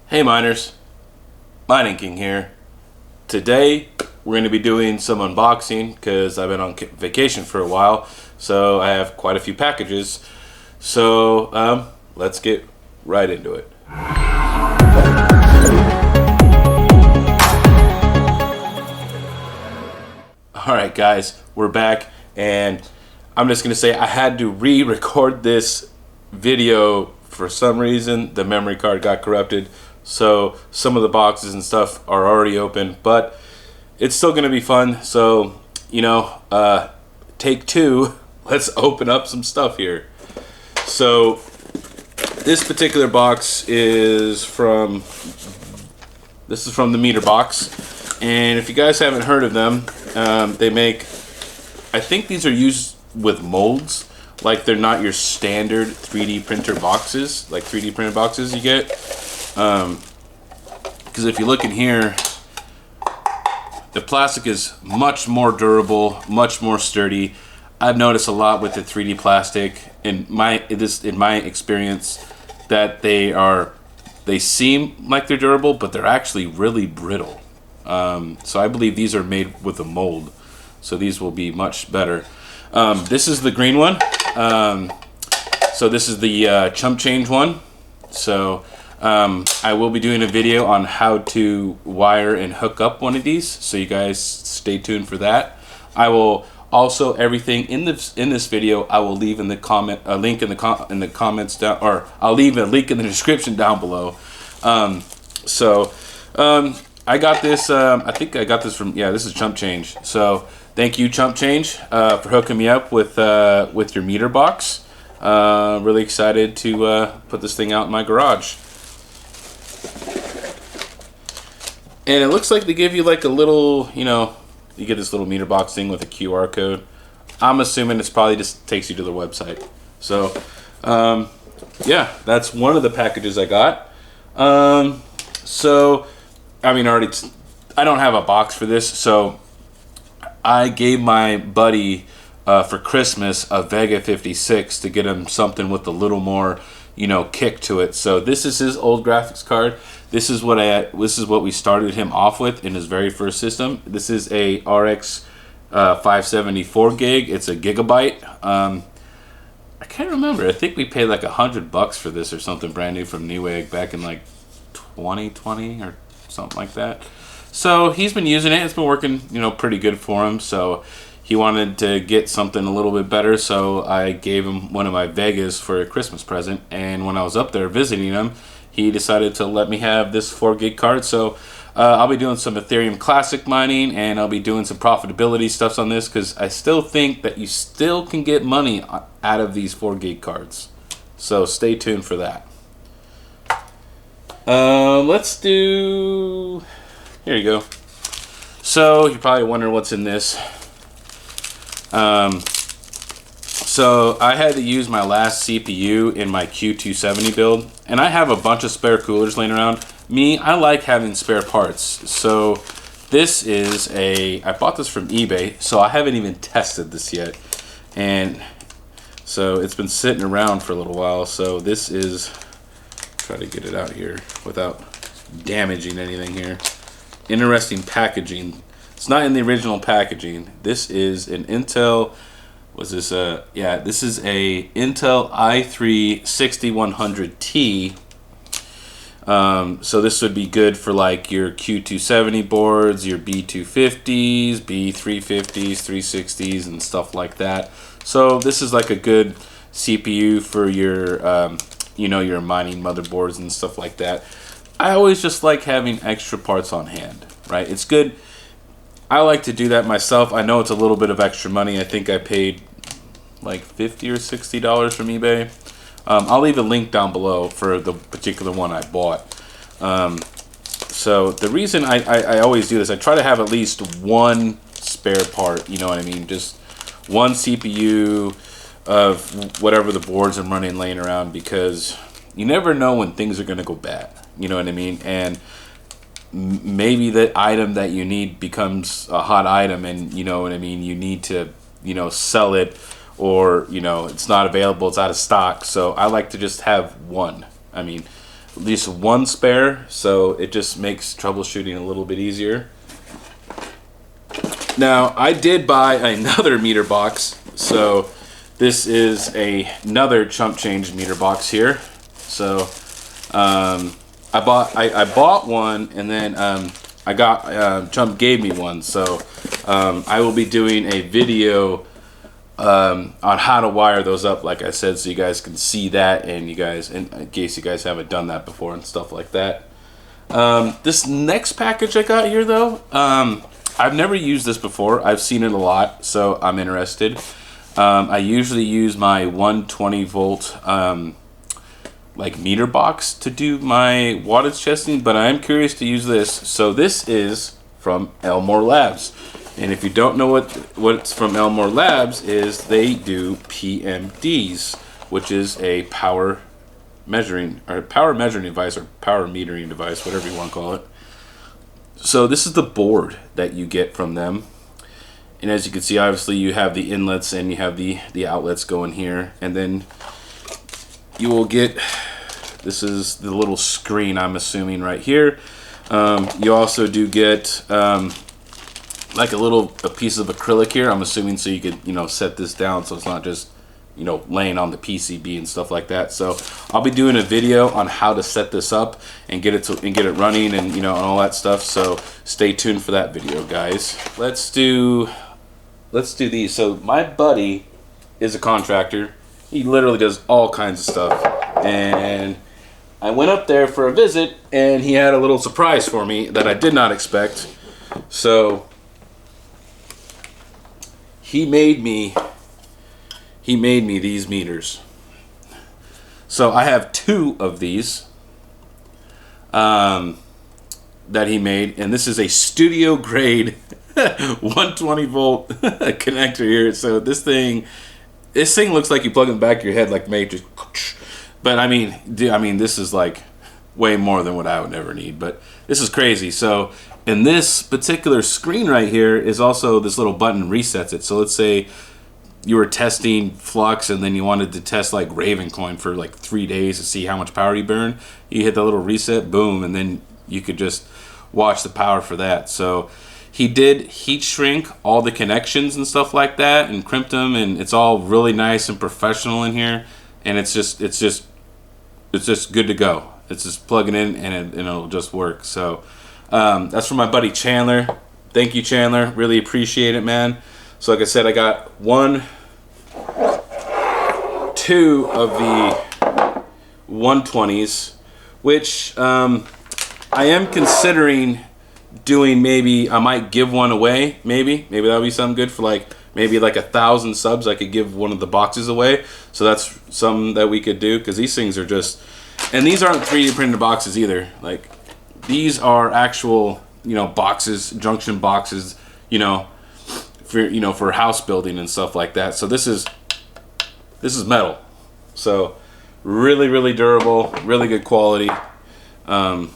Hey miners, Mining King here. Today we're going to be doing some unboxing because I've been on vacation for a while, so I have quite a few packages. So let's get right into it. Alright guys, we're back, and I'm just going to say I had to re-record this video. For some reason the memory card got corrupted, so some of the boxes and stuff are already open, but it's still gonna be fun. So take two. Let's open up some stuff here. So this particular box is from the Meter Box, and if you guys haven't heard of them, they make, I think these are used with molds. Like, they're not your standard 3D printer boxes, like 3D printed boxes you get. Because if you look in here, the plastic is much more durable, much more sturdy. I've noticed a lot with the 3D plastic in my experience that they seem like they're durable, but they're actually really brittle. So I believe these are made with a mold, so these will be much better. This is the green one. So this is the chump change one. So I will be doing a video on how to wire and hook up one of these, so you guys stay tuned for that. I will also, everything in this video, I will leave in the comment a link in the comments down, or I'll leave a link in the description down below. I got this. I think I got this from, yeah, this is Chump Change. So thank you, Chump Change, for hooking me up with your Meter Box. Really excited to put this thing out in my garage. And it looks like they give you like a little, you get this little Meter Box thing with a QR code. I'm assuming it's probably just takes you to their website. So yeah, that's one of the packages I got. So I mean, I don't have a box for this, so I gave my buddy for Christmas a Vega 56 to get him something with a little more, kick to it. So this is his old graphics card. This is what we started him off with in his very first system. This is a RX 574 gig. It's a gigabyte. I can't remember. I think we paid like $100 for this or something brand new from Newegg back in like 2020 or something like that. So he's been using it. It's been working, pretty good for him. So he wanted to get something a little bit better, so I gave him one of my Vegas for a Christmas present. And when I was up there visiting him, he decided to let me have this 4 gig card. So I'll be doing some Ethereum Classic mining, and I'll be doing some profitability stuff on this, because I still think that you still can get money out of these 4 gig cards. So stay tuned for that. Let's do, here you go. So you're probably wondering what's in this. So I had to use my last CPU in my Q270 build, and I have a bunch of spare coolers laying around. I like having spare parts. So this is I bought this from eBay, so I haven't even tested this yet. And so it's been sitting around for a little while. So this is, try to get it out here without damaging anything here. Interesting packaging. It's not in the original packaging. This is an Intel, yeah, this is a Intel i3 6100T. So this would be good for like your Q270 boards, your B250s, B350s, 360s, and stuff like that. So this is like a good CPU for your your mining motherboards and stuff like that. I always just like having extra parts on hand, right? It's good. I like to do that myself. I know it's a little bit of extra money. I think I paid like $50 or $60 from eBay. I'll leave a link down below for the particular one I bought. So the reason I always do this, I try to have at least one spare part, you know what I mean? Just one CPU of whatever the boards I'm running laying around, because you never know when things are going to go bad, you know what I mean? And maybe the item that you need becomes a hot item, and you know what I mean, you need to sell it, or it's not available, it's out of stock. So I like to just have one. I mean, at least one spare, so it just makes troubleshooting a little bit easier. Now, I did buy another meter box, so this is another chump change meter box here. So I bought one, and then Chump gave me one. So I will be doing a video on how to wire those up, like I said, so you guys can see that, and in case you guys haven't done that before and stuff like that. This next package I got here, though, I've never used this before. I've seen it a lot, so I'm interested. I usually use my 120 volt like meter box to do my wattage testing, but I am curious to use this. So this is from Elmore Labs, and if you don't know what's from Elmore Labs, is they do PMDs, which is a power measuring device, or power metering device, whatever you want to call it. So this is the board that you get from them, and as you can see, obviously you have the inlets and you have the outlets going here, and then you will get, this is the little screen, I'm assuming, right here. You also do get like a piece of acrylic here, I'm assuming, so you could set this down so it's not just laying on the PCB and stuff like that. So I'll be doing a video on how to set this up and get it running, and and all that stuff. So stay tuned for that video, guys. Let's do these. So my buddy is a contractor. He literally does all kinds of stuff, and I went up there for a visit, and he had a little surprise for me that I did not expect. So he made me these meters. So I have two of these that he made, and this is a studio grade 120 volt connector here. So this thing looks like you plug it in the back of your head like Matrix. But I mean, this is like way more than what I would ever need, but this is crazy. So in this particular screen right here is also this little button resets it. So let's say you were testing flux, and then you wanted to test like Ravencoin for like 3 days to see how much power you burn. You hit the little reset, boom, and then you could just watch the power for that. So he did heat shrink all the connections and stuff like that, and crimped them, and it's all really nice and professional in here. And it's just good to go. It's just plug it in, and it'll just work. So that's from my buddy Chandler. Thank you, Chandler. Really appreciate it, man. So like I said, I got two of the 120s, which I am considering doing. Maybe I might give one away. Maybe that would be something good for maybe 1,000 subs. I could give one of the boxes away. So that's something that we could do, because these things are just, and these aren't 3D printed boxes either. Like, these are actual boxes, junction boxes, for house building and stuff like that. So this is metal, so really durable, really good quality. Now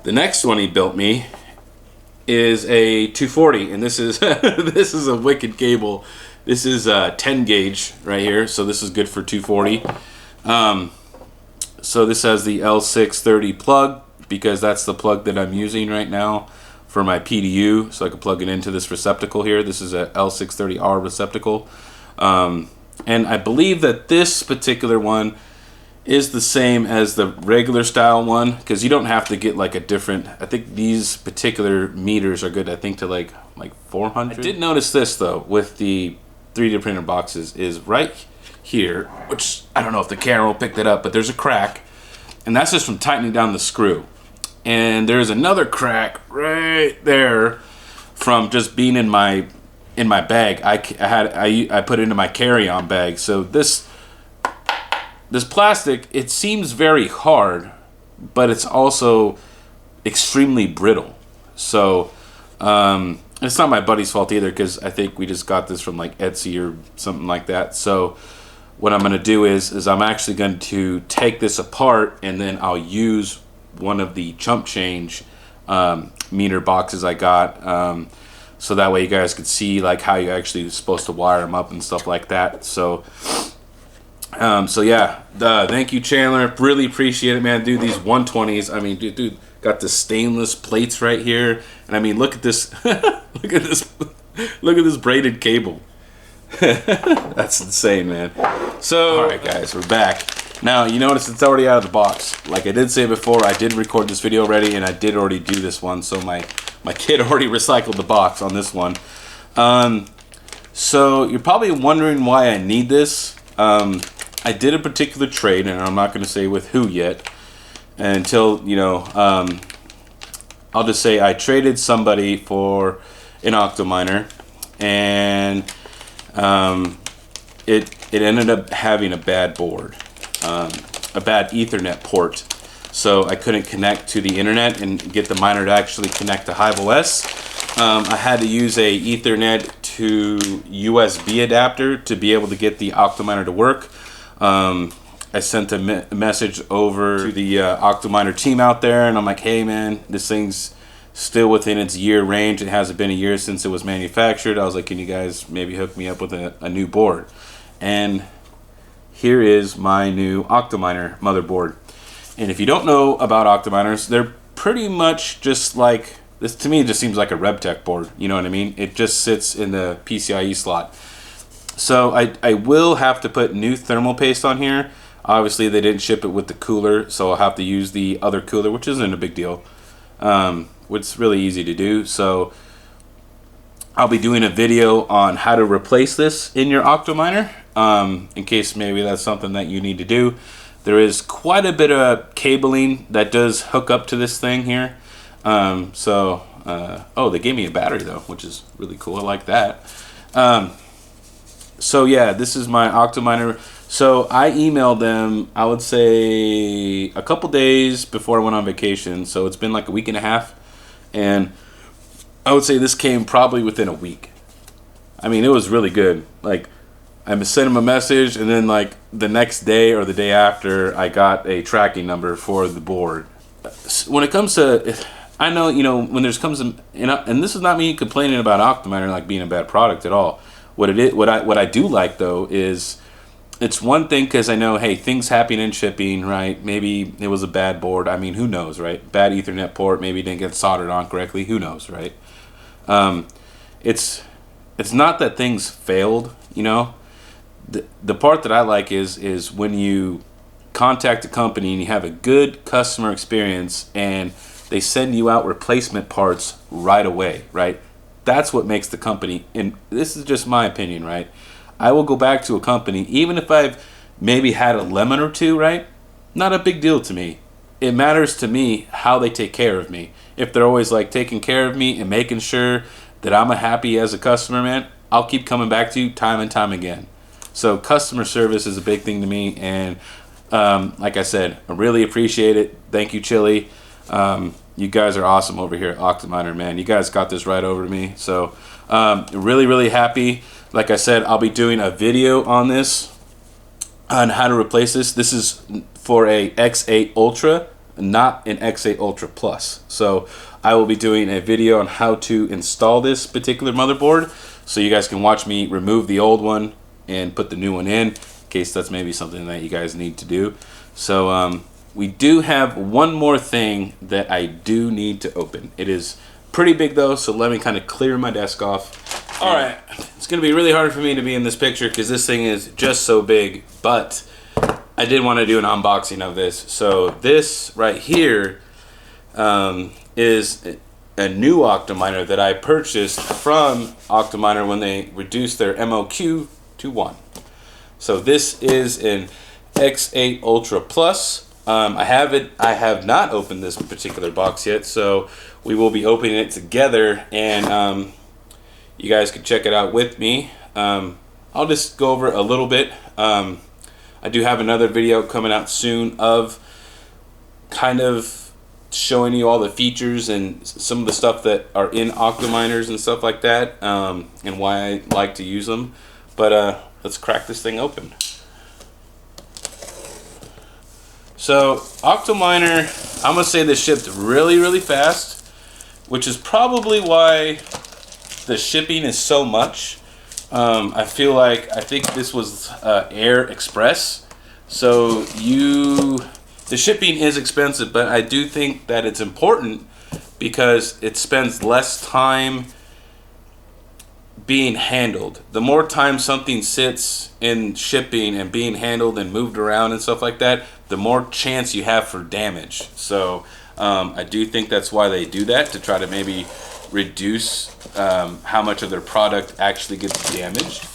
the next one he built me is a 240, and this is this is a wicked cable. This is a 10 gauge right here, so this is good for 240. So this has the L630 plug, because that's the plug that I'm using right now for my PDU, so I can plug it into this receptacle here. This is a L630R receptacle, and I believe that this particular one is the same as the regular style one, because you don't have to get like a different, I think these particular meters are good, I think, to like 400. I did notice this though with the 3D printer boxes, is right here, which I don't know if the camera will pick that up, but there's a crack, and that's just from tightening down the screw. And there's another crack right there from just being in my bag. I put it into my carry-on bag. So this plastic, it seems very hard, but it's also extremely brittle. So it's not my buddy's fault either, because I think we just got this from like Etsy or something like that. So what I'm going to do is I'm actually going to take this apart, and then I'll use one of the chump change meter boxes I got, so that way you guys could see like how you're actually supposed to wire them up and stuff like that. So So yeah, thank you, Chandler. Really appreciate it, man. Dude, these 120s. I mean, dude, got the stainless plates right here, and I mean, look at this. Look at this. Look at this braided cable. That's insane, man. So, all right, guys, we're back. Now, you notice it's already out of the box. Like I did say before, I did record this video already, and I did already do this one. So my kid already recycled the box on this one. So you're probably wondering why I need this. I did a particular trade, and I'm not going to say with who yet, until, you know, I'll just say I traded somebody for an Octominer, and it ended up having a bad board, a bad Ethernet port. So I couldn't connect to the internet and get the miner to actually connect to Hive OS. I had to use a Ethernet to USB adapter to be able to get the Octominer to work. I sent a message over to the Octominer team out there, and I'm like, hey man, this thing's still within its year range. It hasn't been a year since it was manufactured. I was like, can you guys maybe hook me up with a new board? And here is my new Octominer motherboard. And if you don't know about Octominers, they're pretty much just like, this to me it just seems like a RevTech board, you know what I mean? It just sits in the PCIe slot. So I will have to put new thermal paste on here. Obviously they didn't ship it with the cooler, so I'll have to use the other cooler, which isn't a big deal. It's really easy to do. So I'll be doing a video on how to replace this in your Octominer, in case maybe that's something that you need to do. There is quite a bit of cabling that does hook up to this thing here. Oh, they gave me a battery though, which is really cool. I like that. So yeah, this is my Octominer. So I emailed them, I would say a couple days before I went on vacation. So it's been like a week and a half. And I would say this came probably within a week. I mean, it was really good. Like, I sent him a message, and then like the next day or the day after, I got a tracking number for the board. When it comes to, I know, you know, when there's comes, and this is not me complaining about Octominer like being a bad product at all. What I do like though is, it's one thing because I know, hey, things happen in shipping, right? Maybe it was a bad board. I mean, who knows, right? Bad Ethernet port, maybe it didn't get soldered on correctly. Who knows, right? It's not that things failed, you know. The part that I like is when you contact a company and you have a good customer experience and they send you out replacement parts right away, right? That's what makes the company, and this is just my opinion, right? I will go back to a company, even if I've maybe had a lemon or two, right? Not a big deal to me. It matters to me how they take care of me. If they're always like taking care of me and making sure that I'm happy as a customer, man, I'll keep coming back to you time and time again. So customer service is a big thing to me, and like I said, I really appreciate it. Thank you, Chili. You guys are awesome over here at Octominer, man. You guys got this right over to me. So really, really happy. Like I said, I'll be doing a video on this, on how to replace this. This is for a X8 Ultra, not an X8 Ultra Plus. So I will be doing a video on how to install this particular motherboard, so you guys can watch me remove the old one and put the new one in case that's maybe something that you guys need to do. So we do have one more thing that I do need to open. It is pretty big though, so let me kind of clear my desk off. All right, it's gonna be really hard for me to be in this picture because this thing is just so big, but I did want to do an unboxing of this. So this right here is a new Octominer that I purchased from Octominer when they reduced their MOQ to 1. So this is an X8 Ultra Plus. I have not opened this particular box yet, so we will be opening it together, and you guys can check it out with me. I'll just go over a little bit. I do have another video coming out soon of kind of showing you all the features and some of the stuff that are in Octominers and stuff like that, and why I like to use them. But let's crack this thing open. So Octominer, I'm gonna say this shipped really, really fast, which is probably why the shipping is so much. I think this was Air Express. So the shipping is expensive, but I do think that it's important because it spends less time being handled. The more time something sits in shipping and being handled and moved around and stuff like that, the more chance you have for damage. So I do think that's why they do that, to try to maybe reduce how much of their product actually gets damaged.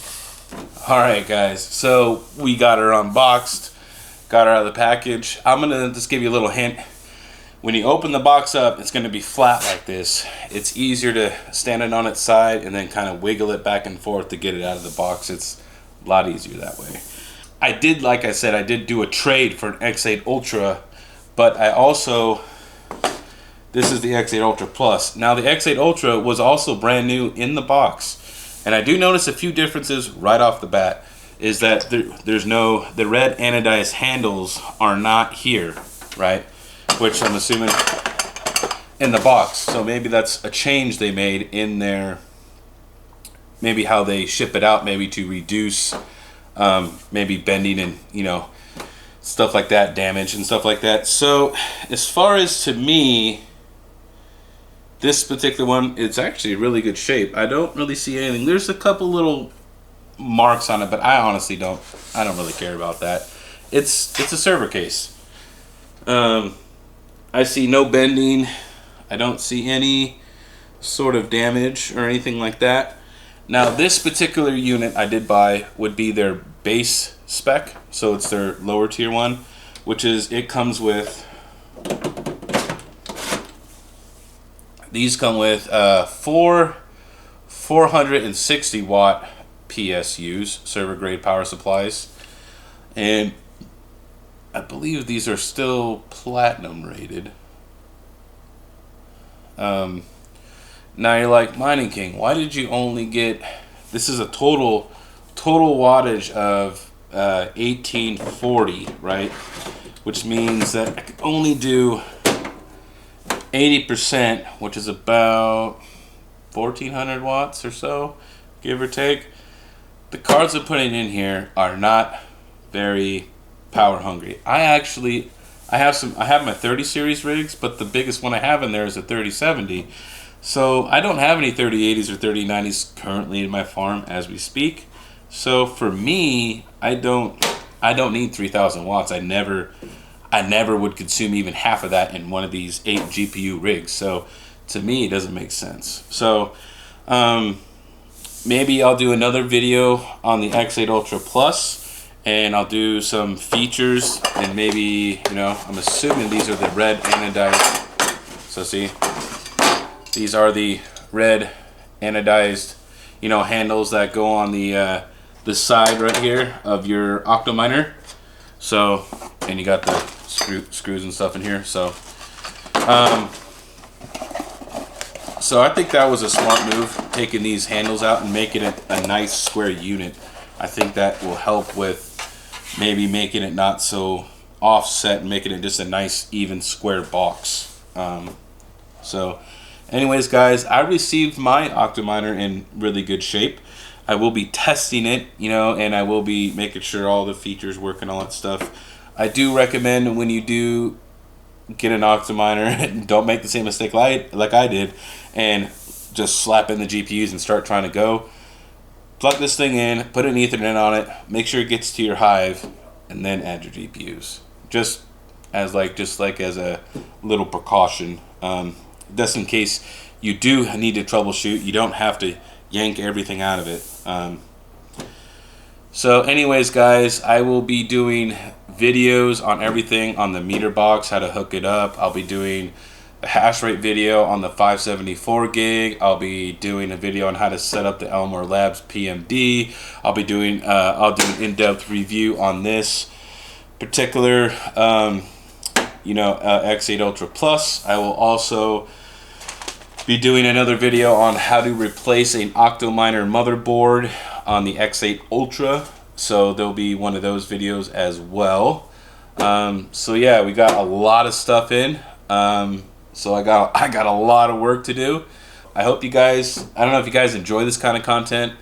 All right, guys, so we got her unboxed, got her out of the package. I'm gonna just give you a little hint. When you open the box up, it's gonna be flat like this. It's easier to stand it on its side and then kind of wiggle it back and forth to get it out of the box. It's a lot easier that way. Like I said, I did do a trade for an X8 Ultra, but this is the X8 Ultra Plus. Now the X8 Ultra was also brand new in the box, and I do notice a few differences right off the bat. Is that the red anodized handles are not here, right? Which I'm assuming in the box. So maybe that's a change they made in their, maybe how they ship it out, maybe to reduce maybe bending and, you know, stuff like that, damage and stuff like that. So as far as to me, this particular one, it's actually in really good shape. I don't really see anything. There's a couple little marks on it, but I honestly don't really care about that. It's a server case. I see no bending. I don't see any sort of damage or anything like that. Now this particular unit I did buy would be their base spec, so it's their lower tier one, which is, it comes with, these come with 460 watt PSUs, server grade power supplies, and I believe these are still platinum rated. Now you're like, Mining King, why did you only get, this is a total wattage of 1840, right? Which means that I can only do 80%, which is about 1400 watts or so, give or take. The cards I'm putting in here are not very power hungry. I have my 30 series rigs, but the biggest one I have in there is a 3070. So I don't have any 3080s or 3090s currently in my farm as we speak. So for me, I don't need 3000 watts. I never would consume even half of that in one of these 8 GPU rigs. So to me, it doesn't make sense. So maybe I'll do another video on the X8 Ultra Plus, and I'll do some features, and maybe, you know, I'm assuming these are the red anodized. So see, these are the red anodized, you know, handles that go on the side right here of your Octominer. So, and you got the screws and stuff in here. So I think that was a smart move, taking these handles out and making it a nice square unit. I think that will help with maybe making it not so offset and making it just a nice even square box. So anyways, guys, I received my Octominer in really good shape. I will be testing it, you know, and I will be making sure all the features work and all that stuff. I do recommend, when you do get an Octominer, don't make the same mistake like I did and just slap in the GPUs and start trying to go. Plug this thing in, put an Ethernet on it, make sure it gets to your Hive, and then add your GPUs. Just as a little precaution, just in case you do need to troubleshoot, you don't have to yank everything out of it. So anyways, guys, I will be doing videos on everything on the meter box, how to hook it up. I'll be doing a hash rate video on the 574 gig. I'll be doing a video on how to set up the Elmore Labs PMD. I'll do an in-depth review on this particular X8 Ultra Plus. I will also be doing another video on how to replace an Octominer motherboard on the X8 Ultra, so there'll be one of those videos as well. So yeah, we got a lot of stuff in. So I got a lot of work to do. I hope you guys, I don't know if you guys enjoy this kind of content.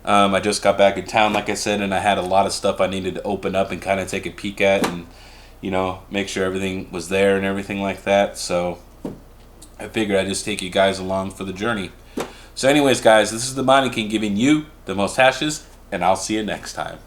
I just got back in town, like I said, and I had a lot of stuff I needed to open up and kind of take a peek at and, you know, make sure everything was there and everything like that. So I figured I'd just take you guys along for the journey. So anyways, guys, this is the Mining King giving you the most hashes, and I'll see you next time.